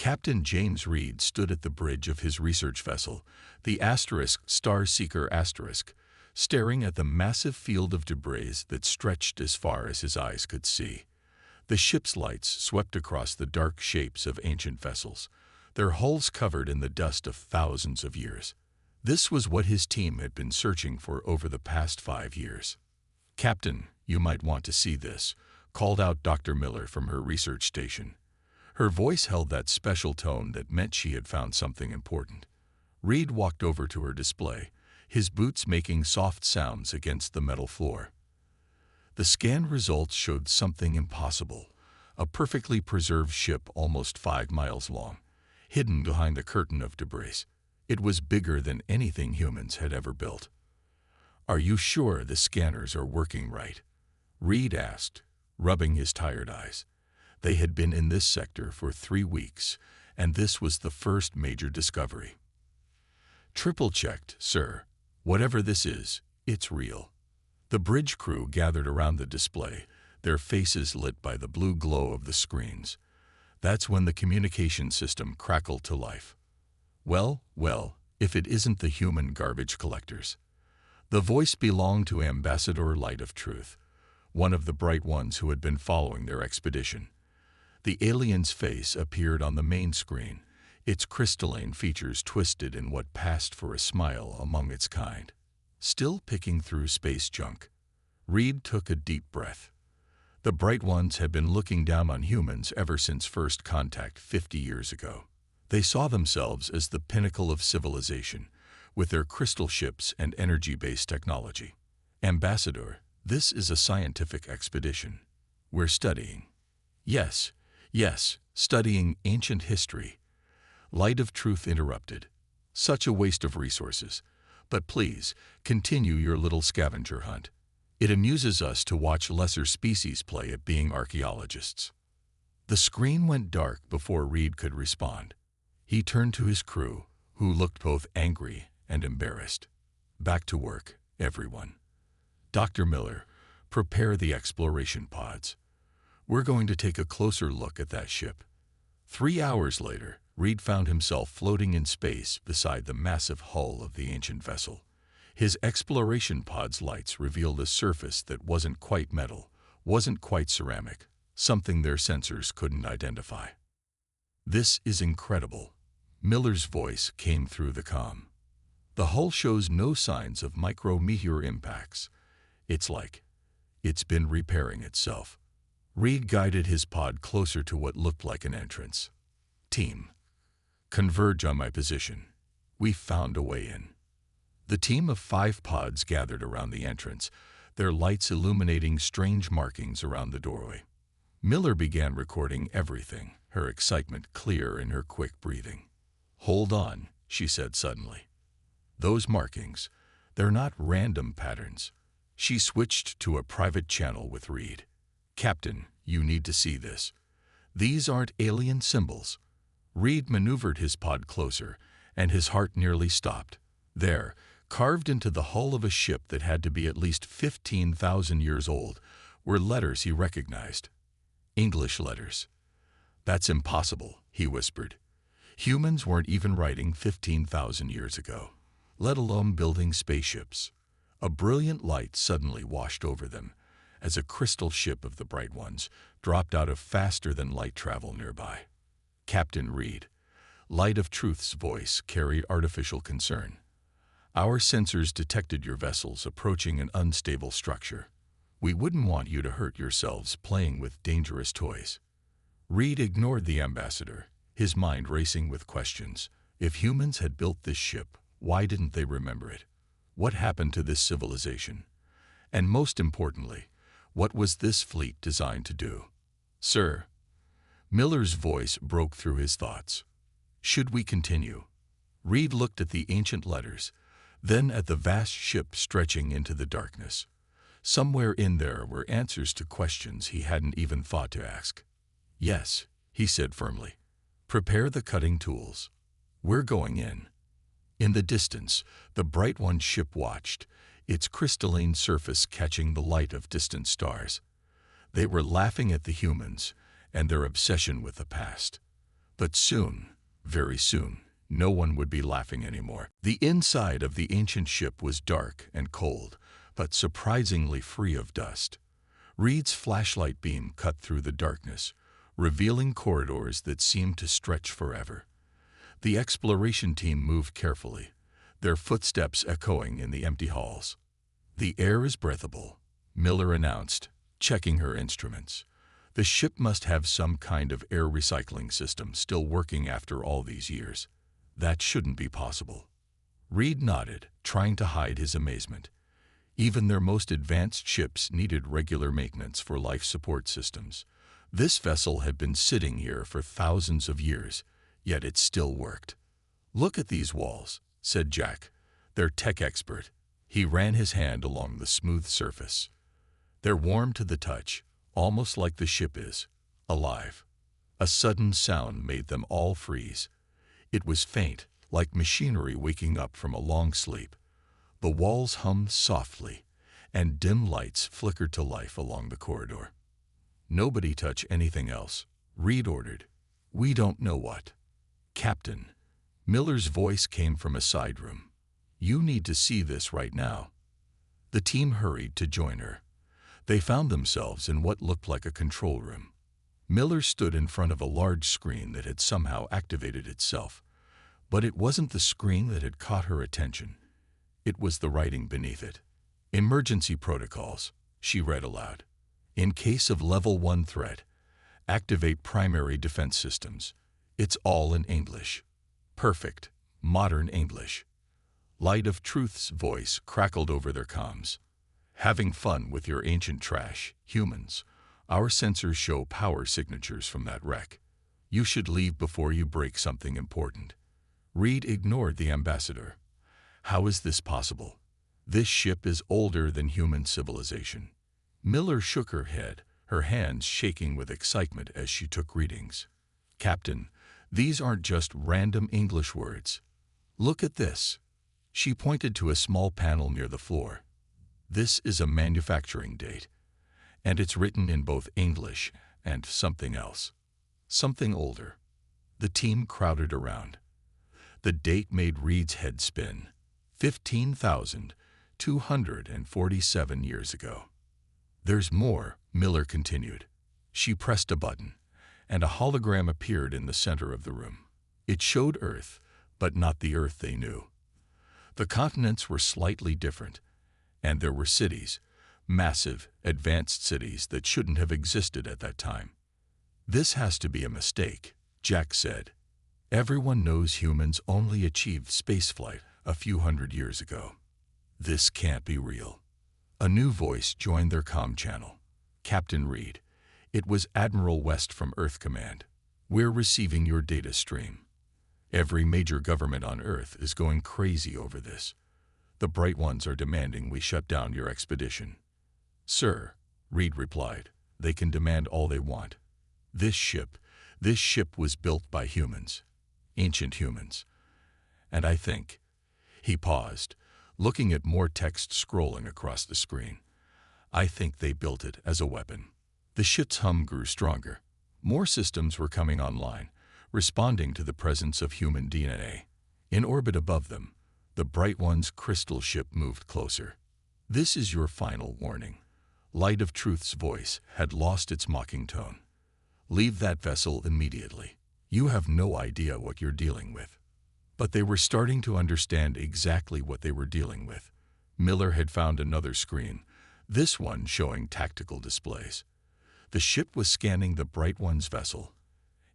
Captain James Reed stood at the bridge of his research vessel, the Star Seeker *, staring at the massive field of debris that stretched as far as his eyes could see. The ship's lights swept across the dark shapes of ancient vessels, their hulls covered in the dust of thousands of years. This was what his team had been searching for over the past 5 years. "Captain, you might want to see this," called out Dr. Miller from her research station. Her voice held that special tone that meant she had found something important. Reed walked over to her display, his boots making soft sounds against the metal floor. The scan results showed something impossible, a perfectly preserved ship almost 5 miles long, hidden behind a curtain of debris. It was bigger than anything humans had ever built. "Are you sure the scanners are working right?" Reed asked, rubbing his tired eyes. They had been in this sector for 3 weeks, and this was the first major discovery. "Triple-checked, sir. Whatever this is, it's real." The bridge crew gathered around the display, their faces lit by the blue glow of the screens. That's when the communication system crackled to life. Well, if it isn't the human garbage collectors." The voice belonged to Ambassador Light of Truth, one of the bright ones who had been following their expedition. The alien's face appeared on the main screen, its crystalline features twisted in what passed for a smile among its kind. Still picking through space junk, Reed took a deep breath. The bright ones had been looking down on humans ever since first contact 50 years ago. They saw themselves as the pinnacle of civilization, with their crystal ships and energy-based technology. "Ambassador, this is a scientific expedition. We're studying." Yes, studying ancient history." Light of Truth interrupted. "Such a waste of resources. But please, continue your little scavenger hunt. It amuses us to watch lesser species play at being archaeologists." The screen went dark before Reed could respond. He turned to his crew, who looked both angry and embarrassed. "Back to work, everyone. Dr. Miller, prepare the exploration pods. We're going to take a closer look at that ship." 3 hours later, Reed found himself floating in space beside the massive hull of the ancient vessel. His exploration pod's lights revealed a surface that wasn't quite metal, wasn't quite ceramic, something their sensors couldn't identify. "This is incredible." Miller's voice came through the comm. "The hull shows no signs of micrometeor impacts. It's like it's been repairing itself." Reed guided his pod closer to what looked like an entrance. "Team, converge on my position. We've found a way in." The team of 5 pods gathered around the entrance, their lights illuminating strange markings around the doorway. Miller began recording everything, her excitement clear in her quick breathing. "Hold on," she said suddenly. "Those markings, they're not random patterns." She switched to a private channel with Reed. "Captain, you need to see this. These aren't alien symbols." Reed maneuvered his pod closer, and his heart nearly stopped. There, carved into the hull of a ship that had to be at least 15,000 years old, were letters he recognized. English letters. "That's impossible," he whispered. "Humans weren't even writing 15,000 years ago, let alone building spaceships." A brilliant light suddenly washed over them, as a crystal ship of the bright ones dropped out of faster-than-light travel nearby. "Captain Reed." Light of Truth's voice carried artificial concern. "Our sensors detected your vessels approaching an unstable structure. We wouldn't want you to hurt yourselves playing with dangerous toys." Reed ignored the ambassador, his mind racing with questions. If humans had built this ship, why didn't they remember it? What happened to this civilization? And most importantly, what was this fleet designed to do? "Sir." Miller's voice broke through his thoughts. "Should we continue?" Reed looked at the ancient letters, then at the vast ship stretching into the darkness. Somewhere in there were answers to questions he hadn't even thought to ask. "Yes," he said firmly. "Prepare the cutting tools. We're going in." In the distance, the bright one ship watched, its crystalline surface catching the light of distant stars. They were laughing at the humans and their obsession with the past. But soon, very soon, no one would be laughing anymore. The inside of the ancient ship was dark and cold, but surprisingly free of dust. Reed's flashlight beam cut through the darkness, revealing corridors that seemed to stretch forever. The exploration team moved carefully, their footsteps echoing in the empty halls. "The air is breathable," Miller announced, checking her instruments. The ship must have some kind of air recycling system still working after all these years. That shouldn't be possible. Reed nodded, trying to hide his amazement. Even their most advanced ships needed regular maintenance for life support systems. This vessel had been sitting here for thousands of years, yet it still worked. "Look at these walls," said Jack, their tech expert. He ran his hand along the smooth surface. "They're warm to the touch, almost like the ship is alive." A sudden sound made them all freeze. It was faint, like machinery waking up from a long sleep. The walls hummed softly, and dim lights flickered to life along the corridor. "Nobody touch anything else," Reed ordered. "We don't know what." "Captain," Miller's voice came from a side room. "You need to see this right now." The team hurried to join her. They found themselves in what looked like a control room. Miller stood in front of a large screen that had somehow activated itself. But it wasn't the screen that had caught her attention. It was the writing beneath it. "Emergency protocols," she read aloud. "In case of level 1 threat, activate primary defense systems." It's all in English. Perfect, modern English. Light of Truth's voice crackled over their comms. "Having fun with your ancient trash, humans. Our sensors show power signatures from that wreck. You should leave before you break something important." Reed ignored the ambassador. "How is this possible? This ship is older than human civilization." Miller shook her head, her hands shaking with excitement as she took readings. "Captain, these aren't just random English words. Look at this." She pointed to a small panel near the floor. "This is a manufacturing date, and it's written in both English and something else. Something older." The team crowded around. The date made Reed's head spin. 15,247 years ago. "There's more," Miller continued. She pressed a button, and a hologram appeared in the center of the room. It showed Earth, but not the Earth they knew. The continents were slightly different, and there were cities, massive, advanced cities that shouldn't have existed at that time. "This has to be a mistake," Jack said. "Everyone knows humans only achieved spaceflight a few hundred years ago. This can't be real." A new voice joined their comm channel. "Captain Reed, it was Admiral West from Earth Command. We're receiving your data stream. Every major government on Earth is going crazy over this. The Bright Ones are demanding we shut down your expedition." "Sir," Reed replied, "they can demand all they want. This ship was built by humans, ancient humans. And I think—" He paused, looking at more text scrolling across the screen. "I think they built it as a weapon." The ship's hum grew stronger. More systems were coming online, responding to the presence of human DNA. In orbit above them, the Bright One's crystal ship moved closer. "This is your final warning." Light of Truth's voice had lost its mocking tone. "Leave that vessel immediately. You have no idea what you're dealing with." But they were starting to understand exactly what they were dealing with. Miller had found another screen, this one showing tactical displays. The ship was scanning the Bright One's vessel,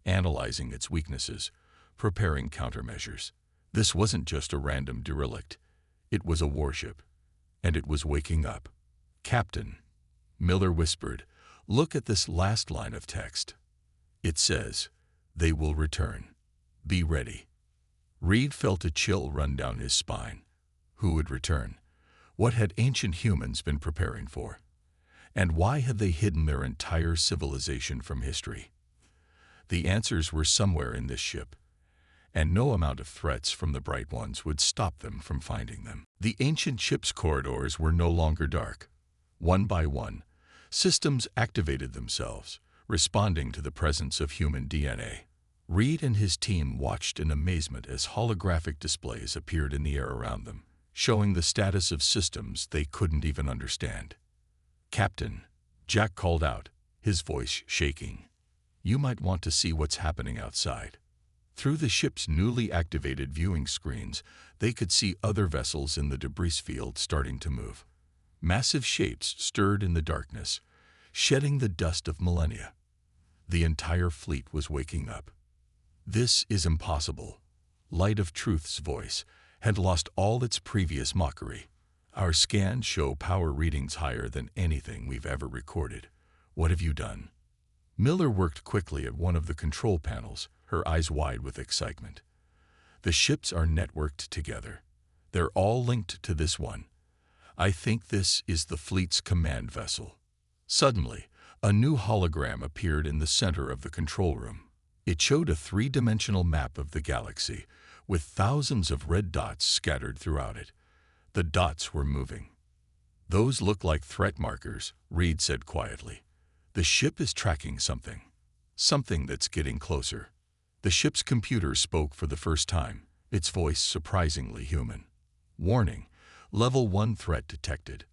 analyzing its weaknesses, preparing countermeasures. This wasn't just a random derelict. It was a warship, and it was waking up. "Captain," Miller whispered, "look at this last line of text. It says, 'They will return. Be ready.'" Reed felt a chill run down his spine. Who would return? What had ancient humans been preparing for? And why had they hidden their entire civilization from history? The answers were somewhere in this ship, and no amount of threats from the Bright Ones would stop them from finding them. The ancient ship's corridors were no longer dark. One by one, systems activated themselves, responding to the presence of human DNA. Reed and his team watched in amazement as holographic displays appeared in the air around them, showing the status of systems they couldn't even understand. "Captain," Jack called out, his voice shaking. "You might want to see what's happening outside." Through the ship's newly activated viewing screens, they could see other vessels in the debris field starting to move. Massive shapes stirred in the darkness, shedding the dust of millennia. The entire fleet was waking up. "This is impossible." Light of Truth's voice had lost all its previous mockery. "Our scans show power readings higher than anything we've ever recorded. What have you done?" Miller worked quickly at one of the control panels, her eyes wide with excitement. "The ships are networked together. They're all linked to this one. I think this is the fleet's command vessel." Suddenly, a new hologram appeared in the center of the control room. It showed a three-dimensional map of the galaxy, with thousands of red dots scattered throughout it. The dots were moving. "Those look like threat markers," Reed said quietly. "The ship is tracking something. Something that's getting closer." The ship's computer spoke for the first time, its voice surprisingly human. "Warning, Level 1 threat detected.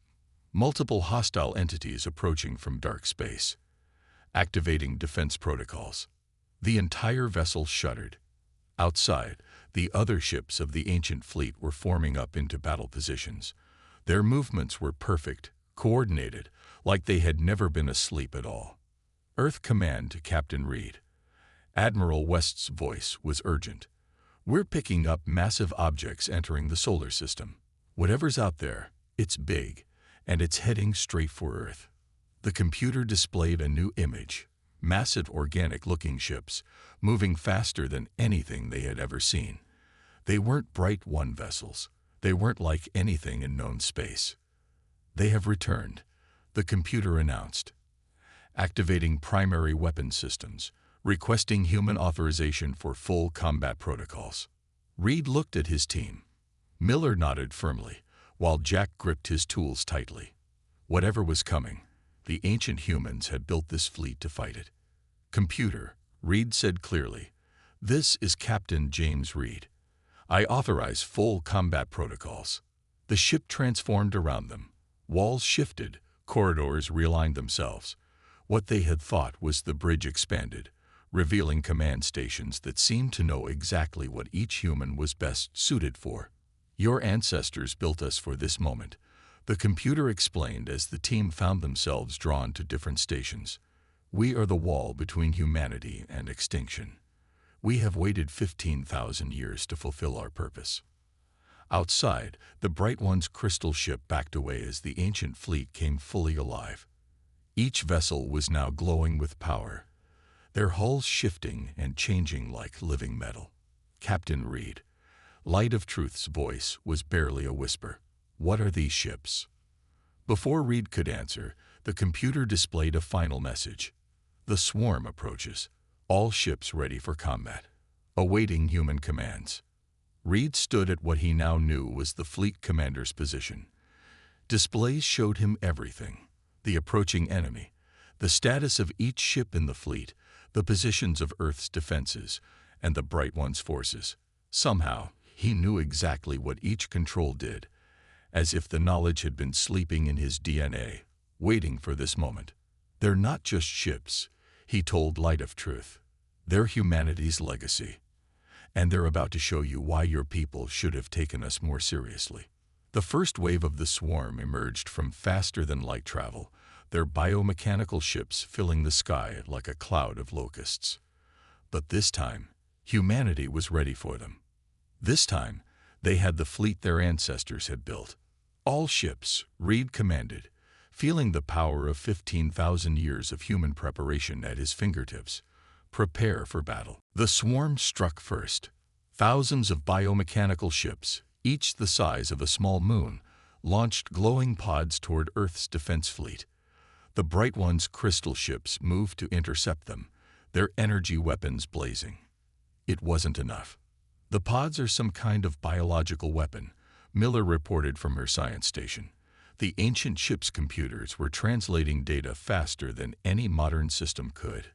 Multiple hostile entities approaching from dark space. Activating defense protocols." The entire vessel shuddered. Outside, the other ships of the ancient fleet were forming up into battle positions. Their movements were perfect, coordinated, like they had never been asleep at all. "Earth Command to Captain Reed." Admiral West's voice was urgent. "We're picking up massive objects entering the solar system. Whatever's out there, it's big, and it's heading straight for Earth." The computer displayed a new image. Massive organic-looking ships, moving faster than anything they had ever seen. They weren't Bright One vessels. They weren't like anything in known space. "They have returned," the computer announced. "Activating primary weapon systems, requesting human authorization for full combat protocols." Reed looked at his team. Miller nodded firmly, while Jack gripped his tools tightly. Whatever was coming, the ancient humans had built this fleet to fight it. "Computer," Reed said clearly, "this is Captain James Reed. I authorize full combat protocols." The ship transformed around them. Walls shifted, corridors realigned themselves. What they had thought was the bridge expanded, revealing command stations that seemed to know exactly what each human was best suited for. "Your ancestors built us for this moment," the computer explained as the team found themselves drawn to different stations. "We are the wall between humanity and extinction. We have waited 15,000 years to fulfill our purpose." Outside, the Bright One's crystal ship backed away as the ancient fleet came fully alive. Each vessel was now glowing with power, their hulls shifting and changing like living metal. "Captain Reed," Light of Truth's voice was barely a whisper. "What are these ships?" Before Reed could answer, the computer displayed a final message. "The swarm approaches. All ships ready for combat. Awaiting human commands." Reed stood at what he now knew was the fleet commander's position. Displays showed him everything: the approaching enemy, the status of each ship in the fleet, the positions of Earth's defenses, and the Bright One's forces. Somehow, he knew exactly what each control did, as if the knowledge had been sleeping in his DNA, waiting for this moment. "They're not just ships," he told Light of Truth. "They're humanity's legacy. And they're about to show you why your people should have taken us more seriously." The first wave of the swarm emerged from faster than light travel, their biomechanical ships filling the sky like a cloud of locusts. But this time, humanity was ready for them. This time, they had the fleet their ancestors had built. "All ships," Reed commanded, feeling the power of 15,000 years of human preparation at his fingertips. "Prepare for battle." The swarm struck first. Thousands of biomechanical ships, each the size of a small moon, launched glowing pods toward Earth's defense fleet. The Bright One's crystal ships moved to intercept them, their energy weapons blazing. It wasn't enough. "The pods are some kind of biological weapon," Miller reported from her science station. The ancient ship's computers were translating data faster than any modern system could.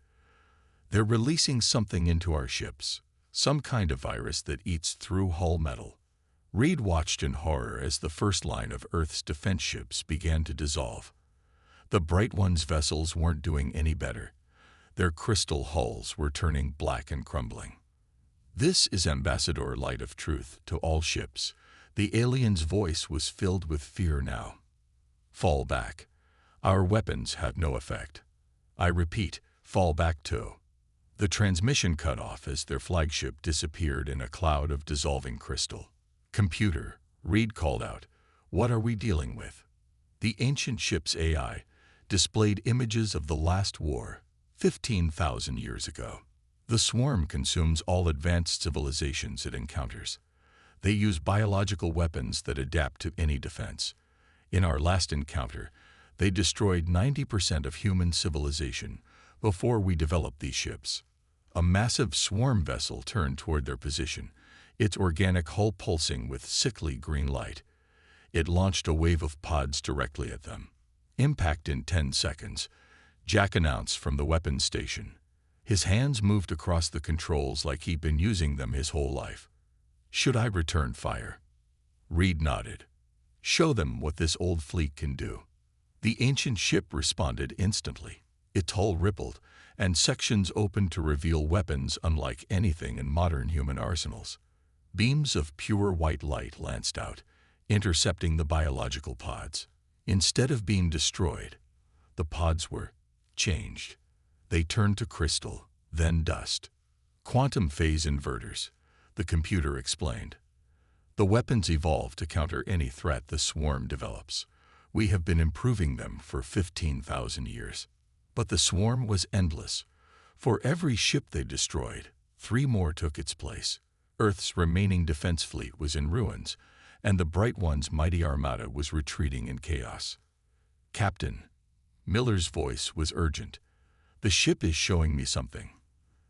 They're releasing something into our ships, some kind of virus that eats through hull metal. Reed watched in horror as the first line of Earth's defense ships began to dissolve. The Bright One's vessels weren't doing any better. Their crystal hulls were turning black and crumbling. "This is Ambassador Light of Truth to all ships." The alien's voice was filled with fear now. "Fall back. Our weapons have no effect. I repeat, fall back too." The transmission cut off as their flagship disappeared in a cloud of dissolving crystal. "Computer," Reed called out, "what are we dealing with?" The ancient ship's AI displayed images of the last war, 15,000 years ago. The swarm consumes all advanced civilizations it encounters. They use biological weapons that adapt to any defense. In our last encounter, they destroyed 90% of human civilization before we developed these ships. A massive swarm vessel turned toward their position, its organic hull pulsing with sickly green light. It launched a wave of pods directly at them. "Impact in 10 seconds, Jack announced from the weapons station. His hands moved across the controls like he'd been using them his whole life. "Should I return fire?" Reed nodded. "Show them what this old fleet can do." The ancient ship responded instantly. Its hull rippled, and sections opened to reveal weapons unlike anything in modern human arsenals. Beams of pure white light lanced out, intercepting the biological pods. Instead of being destroyed, the pods were changed. They turned to crystal, then dust. "Quantum phase inverters," the computer explained. "The weapons evolve to counter any threat the swarm develops. We have been improving them for 15,000 years. But the swarm was endless. For every ship they destroyed, 3 more took its place. Earth's remaining defense fleet was in ruins, and the Bright One's mighty armada was retreating in chaos. "Captain," Miller's voice was urgent, "the ship is showing me something.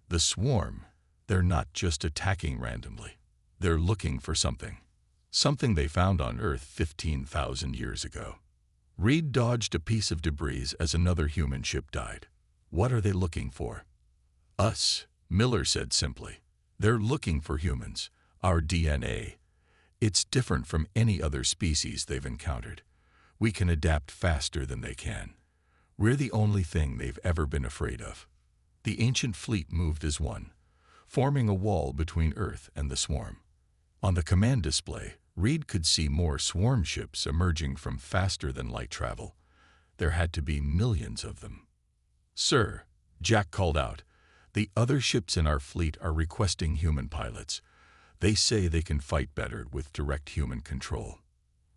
The swarm, they're not just attacking randomly. They're looking for something. Something they found on Earth 15,000 years ago." Reed dodged a piece of debris as another human ship died. "What are they looking for?" "Us," Miller said simply. "They're looking for humans, our DNA. It's different from any other species they've encountered. We can adapt faster than they can. We're the only thing they've ever been afraid of." The ancient fleet moved as one, forming a wall between Earth and the swarm. On the command display, Reed could see more swarm ships emerging from faster-than-light travel. There had to be millions of them. "Sir," Jack called out, "the other ships in our fleet are requesting human pilots. They say they can fight better with direct human control."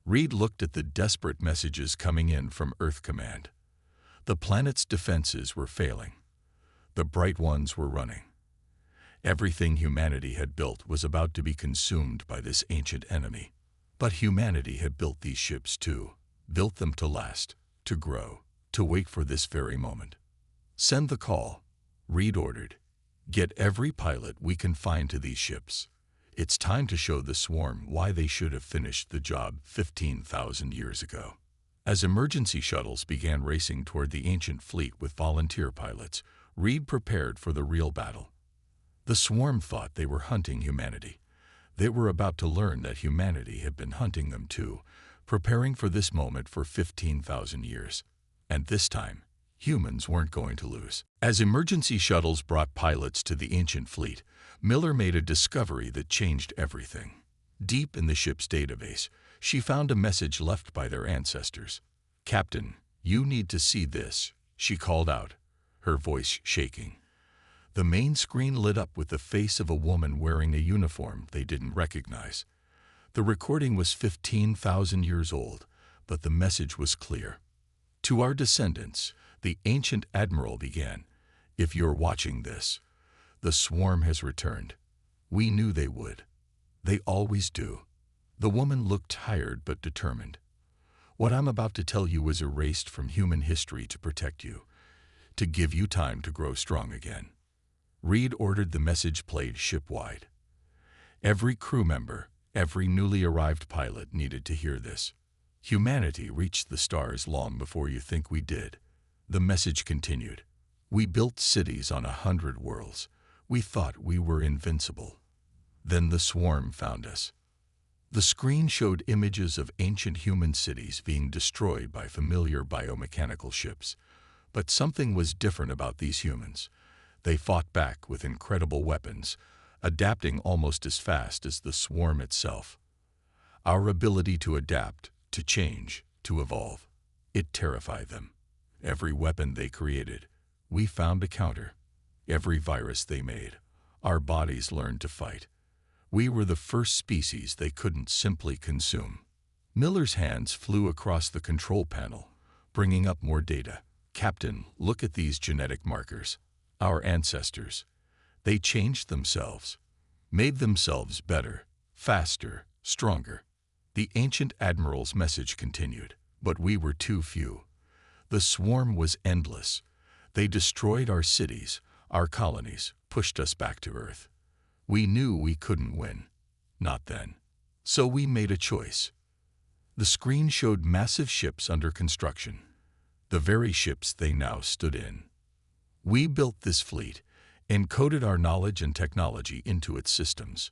Reed looked at the desperate messages coming in from Earth Command. The planet's defenses were failing. The Bright Ones were running. Everything humanity had built was about to be consumed by this ancient enemy. But humanity had built these ships too, built them to last, to grow, to wait for this very moment. "Send the call," Reed ordered. "Get every pilot we can find to these ships. It's time to show the swarm why they should have finished the job 15,000 years ago." As emergency shuttles began racing toward the ancient fleet with volunteer pilots, Reed prepared for the real battle. The swarm thought they were hunting humanity. They were about to learn that humanity had been hunting them too, preparing for this moment for 15,000 years. And this time, humans weren't going to lose. As emergency shuttles brought pilots to the ancient fleet, Miller made a discovery that changed everything. Deep in the ship's database, she found a message left by their ancestors. "Captain, you need to see this," she called out, her voice shaking. The main screen lit up with the face of a woman wearing a uniform they didn't recognize. The recording was 15,000 years old, but the message was clear. "To our descendants," the ancient admiral began, "if you're watching this, the swarm has returned. We knew they would. They always do." The woman looked tired but determined. "What I'm about to tell you was erased from human history to protect you, to give you time to grow strong again." Reed ordered the message played shipwide. Every crew member, every newly arrived pilot needed to hear this. "Humanity reached the stars long before you think we did," the message continued. We built cities on 100 worlds. We thought we were invincible. Then the swarm found us. The screen showed images of ancient human cities being destroyed by familiar biomechanical ships. But something was different about these humans. They fought back with incredible weapons, adapting almost as fast as the swarm itself. Our ability to adapt, to change, to evolve, it terrified them. Every weapon they created, we found a counter. Every virus they made, our bodies learned to fight. We were the first species they couldn't simply consume. Miller's hands flew across the control panel, bringing up more data. Captain, look at these genetic markers. Our ancestors. They changed themselves, made themselves better, faster, stronger. The ancient admiral's message continued, but we were too few. The swarm was endless. They destroyed our cities, our colonies, pushed us back to Earth. We knew we couldn't win. Not then. So we made a choice. The screen showed massive ships under construction, the very ships they now stood in. We built this fleet, encoded our knowledge and technology into its systems.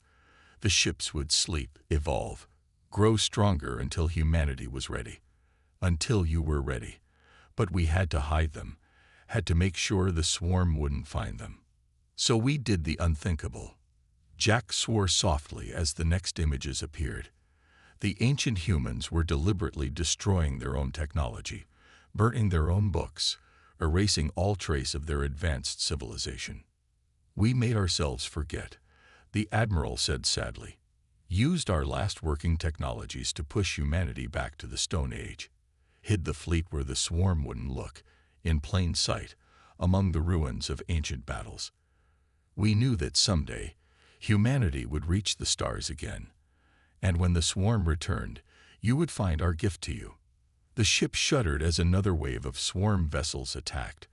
The ships would sleep, evolve, grow stronger until humanity was ready. Until you were ready. But we had to hide them, had to make sure the swarm wouldn't find them. So we did the unthinkable. Jack swore softly as the next images appeared. The ancient humans were deliberately destroying their own technology, burning their own books, erasing all trace of their advanced civilization. We made ourselves forget, the Admiral said sadly. Used our last working technologies to push humanity back to the Stone Age. Hid the fleet where the swarm wouldn't look, in plain sight, among the ruins of ancient battles. We knew that someday, humanity would reach the stars again. And when the swarm returned, you would find our gift to you. The ship shuddered as another wave of swarm vessels attacked.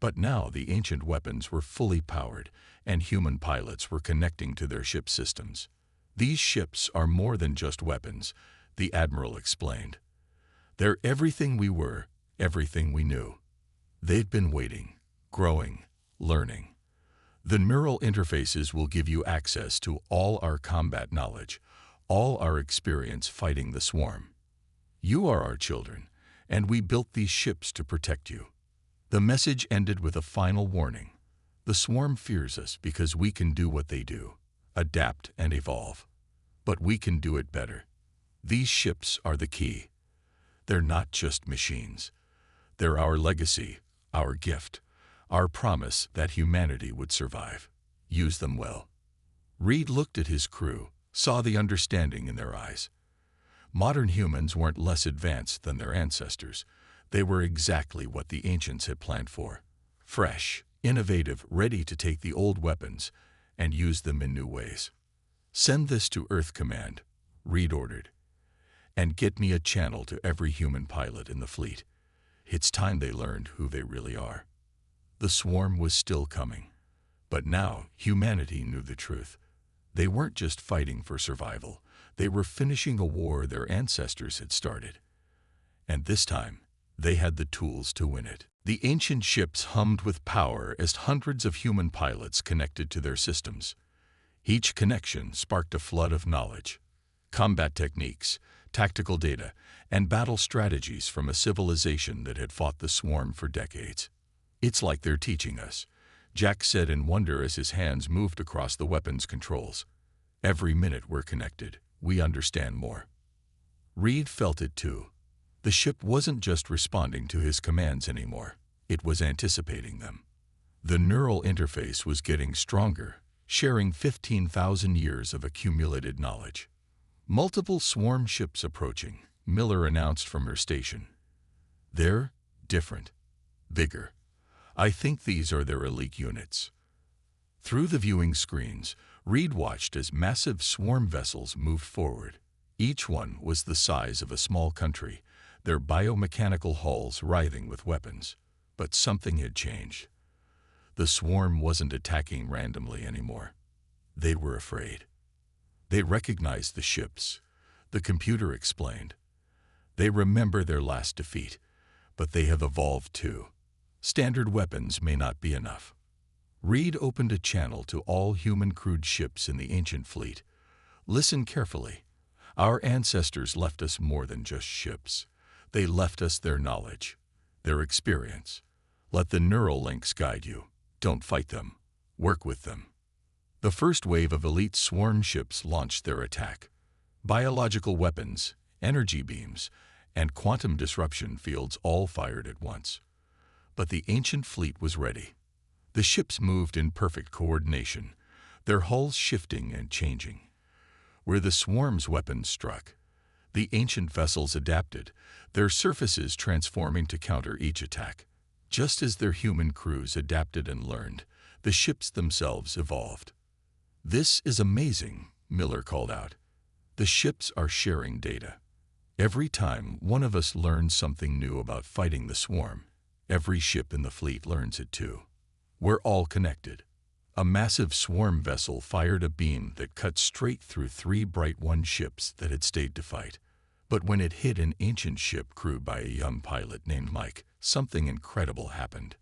But now the ancient weapons were fully powered, and human pilots were connecting to their ship systems. These ships are more than just weapons, the Admiral explained. They're everything we were, everything we knew. They've been waiting, growing, learning. The neural interfaces will give you access to all our combat knowledge, all our experience fighting the swarm. You are our children, and we built these ships to protect you. The message ended with a final warning. The swarm fears us because we can do what they do, adapt and evolve. But we can do it better. These ships are the key. They're not just machines. They're our legacy, our gift, our promise that humanity would survive. Use them well. Reed looked at his crew, saw the understanding in their eyes. Modern humans weren't less advanced than their ancestors. They were exactly what the ancients had planned for. Fresh, innovative, ready to take the old weapons and use them in new ways. Send this to Earth Command, Reed ordered. And get me a channel to every human pilot in the fleet. It's time they learned who they really are. The swarm was still coming. But now humanity knew the truth. They weren't just fighting for survival. They were finishing a war their ancestors had started. And this time, they had the tools to win it. The ancient ships hummed with power as hundreds of human pilots connected to their systems. Each connection sparked a flood of knowledge. Combat techniques, tactical data, and battle strategies from a civilization that had fought the swarm for decades. It's like they're teaching us, Jack said in wonder as his hands moved across the weapons controls. Every minute we're connected, we understand more. Reed felt it too. The ship wasn't just responding to his commands anymore. It was anticipating them. The neural interface was getting stronger, sharing 15,000 years of accumulated knowledge. Multiple swarm ships approaching, Miller announced from her station. They're different, bigger. I think these are their elite units. Through the viewing screens, Reed watched as massive swarm vessels moved forward. Each one was the size of a small country, their biomechanical hulls writhing with weapons. But something had changed. The swarm wasn't attacking randomly anymore. They were afraid. They recognized the ships, the computer explained. They remember their last defeat, but they have evolved too. Standard weapons may not be enough. Reed opened a channel to all human-crewed ships in the ancient fleet. Listen carefully. Our ancestors left us more than just ships. They left us their knowledge, their experience. Let the neural links guide you. Don't fight them. Work with them. The first wave of elite swarm ships launched their attack. Biological weapons, energy beams, and quantum disruption fields all fired at once. But the ancient fleet was ready. The ships moved in perfect coordination, their hulls shifting and changing. Where the swarm's weapons struck, the ancient vessels adapted, their surfaces transforming to counter each attack. Just as their human crews adapted and learned, the ships themselves evolved. "This is amazing," Miller called out. "The ships are sharing data. Every time one of us learns something new about fighting the swarm, every ship in the fleet learns it too. We're all connected." A massive swarm vessel fired a beam that cut straight through 3 Bright One ships that had stayed to fight. But when it hit an ancient ship crewed by a young pilot named Mike, something incredible happened.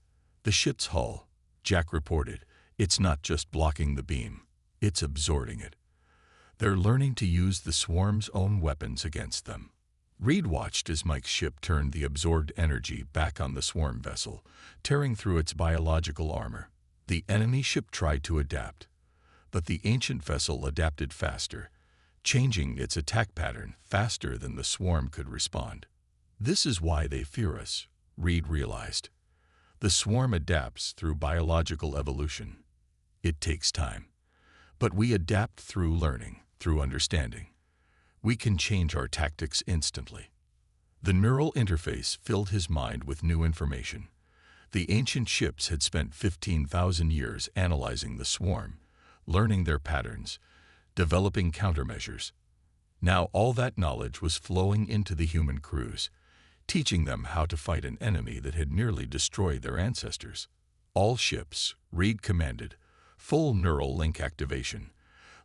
The ship's hull, Jack reported, it's not just blocking the beam, it's absorbing it. They're learning to use the swarm's own weapons against them. Reed watched as Mike's ship turned the absorbed energy back on the swarm vessel, tearing through its biological armor. The enemy ship tried to adapt, but the ancient vessel adapted faster, changing its attack pattern faster than the swarm could respond. "This is why they fear us," Reed realized. "The swarm adapts through biological evolution. It takes time. But we adapt through learning, through understanding. We can change our tactics instantly." The neural interface filled his mind with new information. The ancient ships had spent 15,000 years analyzing the swarm, learning their patterns, developing countermeasures. Now all that knowledge was flowing into the human crews, teaching them how to fight an enemy that had nearly destroyed their ancestors. "All ships," Reed commanded, "full neural link activation.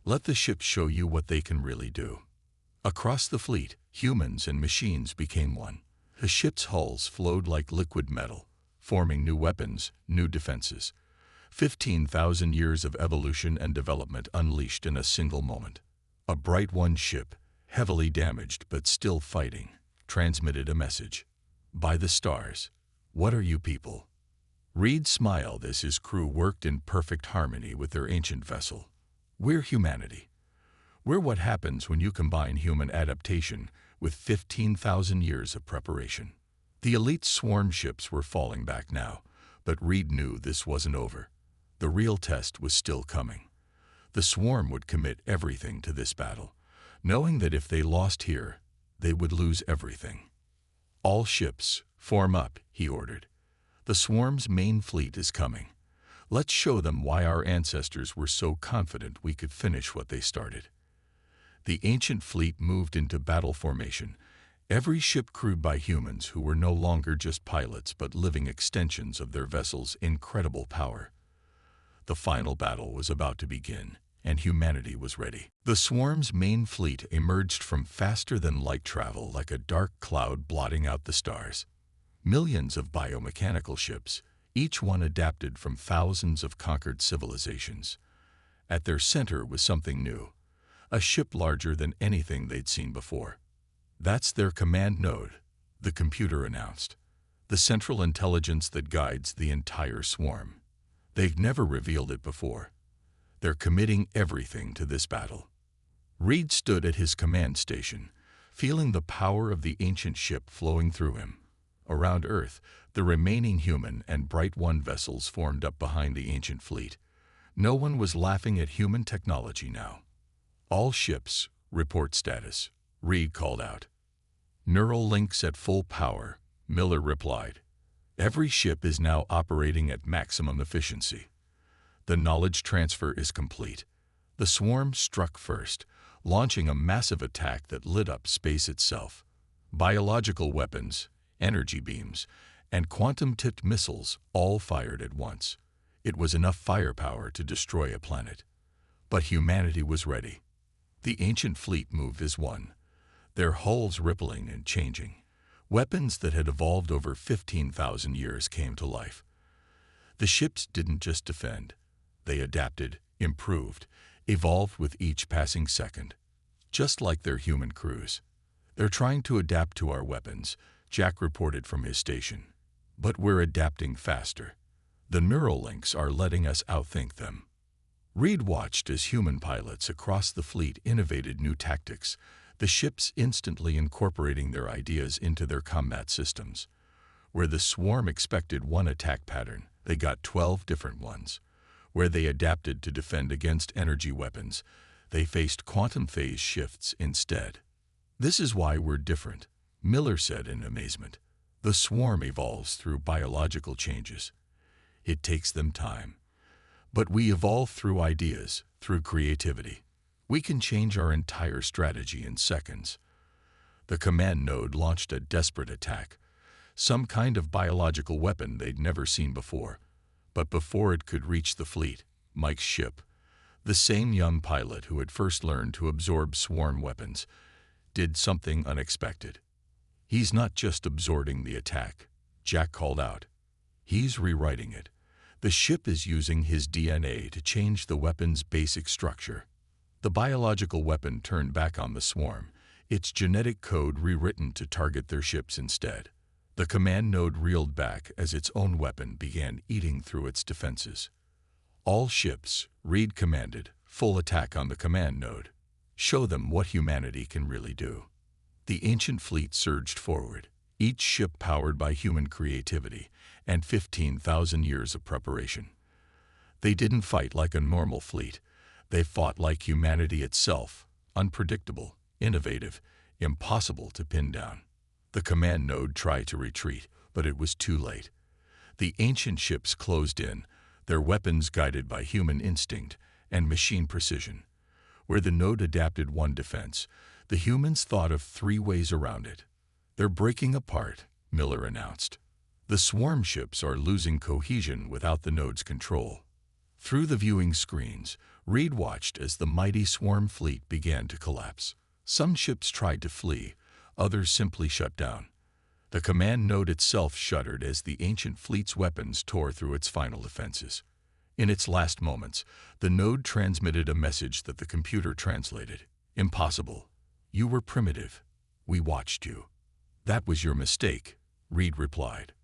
Let the ships show you what they can really do." Across the fleet, humans and machines became one. The ships' hulls flowed like liquid metal, forming new weapons, new defenses. 15,000 years of evolution and development unleashed in a single moment. A Bright One ship, heavily damaged but still fighting, transmitted a message. "By the stars, what are you people?" Reed smiled as his crew worked in perfect harmony with their ancient vessel. "We're humanity. We're what happens when you combine human adaptation with 15,000 years of preparation." The elite swarm ships were falling back now, but Reed knew this wasn't over. The real test was still coming. The swarm would commit everything to this battle, knowing that if they lost here, they would lose everything. "All ships, form up," he ordered. "The swarm's main fleet is coming. Let's show them why our ancestors were so confident we could finish what they started." The ancient fleet moved into battle formation, every ship crewed by humans who were no longer just pilots but living extensions of their vessel's incredible power. The final battle was about to begin, and humanity was ready. The swarm's main fleet emerged from faster-than-light travel like a dark cloud blotting out the stars. Millions of biomechanical ships, each one adapted from thousands of conquered civilizations. At their center was something new, a ship larger than anything they'd seen before. "That's their command node," the computer announced, "the central intelligence that guides the entire swarm. They've never revealed it before. They're committing everything to this battle." Reed stood at his command station, feeling the power of the ancient ship flowing through him. Around Earth, the remaining human and Bright One vessels formed up behind the ancient fleet. No one was laughing at human technology now. "All ships, report status," Reed called out. "Neural links at full power," Miller replied. "Every ship is now operating at maximum efficiency. The knowledge transfer is complete." The swarm struck first, launching a massive attack that lit up space itself. Biological weapons, energy beams, and quantum-tipped missiles all fired at once. It was enough firepower to destroy a planet. But humanity was ready. The ancient fleet moved as one, their hulls rippling and changing. Weapons that had evolved over 15,000 years came to life. The ships didn't just defend. They adapted, improved, evolved with each passing second. Just like their human crews. "They're trying to adapt to our weapons," Jack reported from his station. "But we're adapting faster. The neural links are letting us outthink them." Reed watched as human pilots across the fleet innovated new tactics, the ships instantly incorporating their ideas into their combat systems. Where the swarm expected one attack pattern, they got 12 different ones. Where they adapted to defend against energy weapons, they faced quantum phase shifts instead. "This is why we're different," Miller said in amazement. "The swarm evolves through biological changes. It takes them time. But we evolve through ideas, through creativity. We can change our entire strategy in seconds." The command node launched a desperate attack, some kind of biological weapon they'd never seen before. But before it could reach the fleet, Mike's ship, the same young pilot who had first learned to absorb swarm weapons, did something unexpected. "He's not just absorbing the attack," Jack called out. "He's rewriting it. The ship is using his DNA to change the weapon's basic structure." The biological weapon turned back on the swarm, its genetic code rewritten to target their ships instead. The command node reeled back as its own weapon began eating through its defenses. "All ships," Reed commanded, "full attack on the command node. Show them what humanity can really do." The ancient fleet surged forward, each ship powered by human creativity and 15,000 years of preparation. They didn't fight like a normal fleet. They fought like humanity itself, unpredictable, innovative, impossible to pin down. The command node tried to retreat, but it was too late. The ancient ships closed in, their weapons guided by human instinct and machine precision. Where the node adapted one defense, the humans thought of 3 ways around it. "They're breaking apart," Miller announced. "The swarm ships are losing cohesion without the node's control." Through the viewing screens, Reed watched as the mighty swarm fleet began to collapse. Some ships tried to flee, others simply shut down. The command node itself shuddered as the ancient fleet's weapons tore through its final defenses. In its last moments, the node transmitted a message that the computer translated. "Impossible. You were primitive. We watched you." "That was your mistake," Reed replied.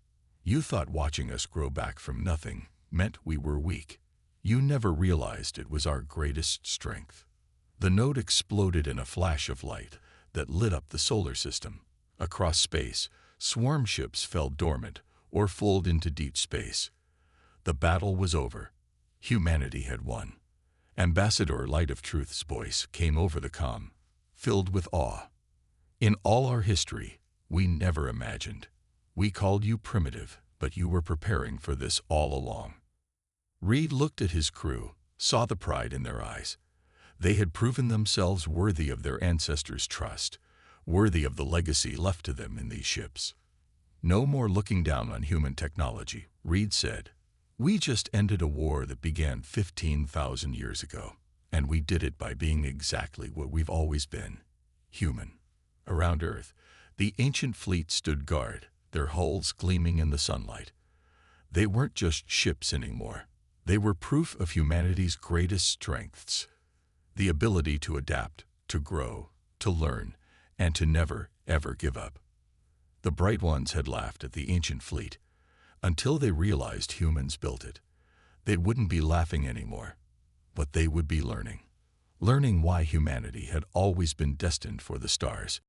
"You thought watching us grow back from nothing meant we were weak. You never realized it was our greatest strength." The node exploded in a flash of light that lit up the solar system. Across space, swarm ships fell dormant or folded into deep space. The battle was over. Humanity had won. Ambassador Light of Truth's voice came over the comm, filled with awe. "In all our history, we never imagined. We called you primitive, but you were preparing for this all along." Reed looked at his crew, saw the pride in their eyes. They had proven themselves worthy of their ancestors' trust, worthy of the legacy left to them in these ships. "No more looking down on human technology," Reed said. "We just ended a war that began 15,000 years ago, and we did it by being exactly what we've always been, human." Around Earth, the ancient fleet stood guard, their hulls gleaming in the sunlight. They weren't just ships anymore. They were proof of humanity's greatest strengths, the ability to adapt, to grow, to learn, and to never, ever give up. The bright ones had laughed at the ancient fleet until they realized humans built it. They wouldn't be laughing anymore, but they would be learning. Learning why humanity had always been destined for the stars.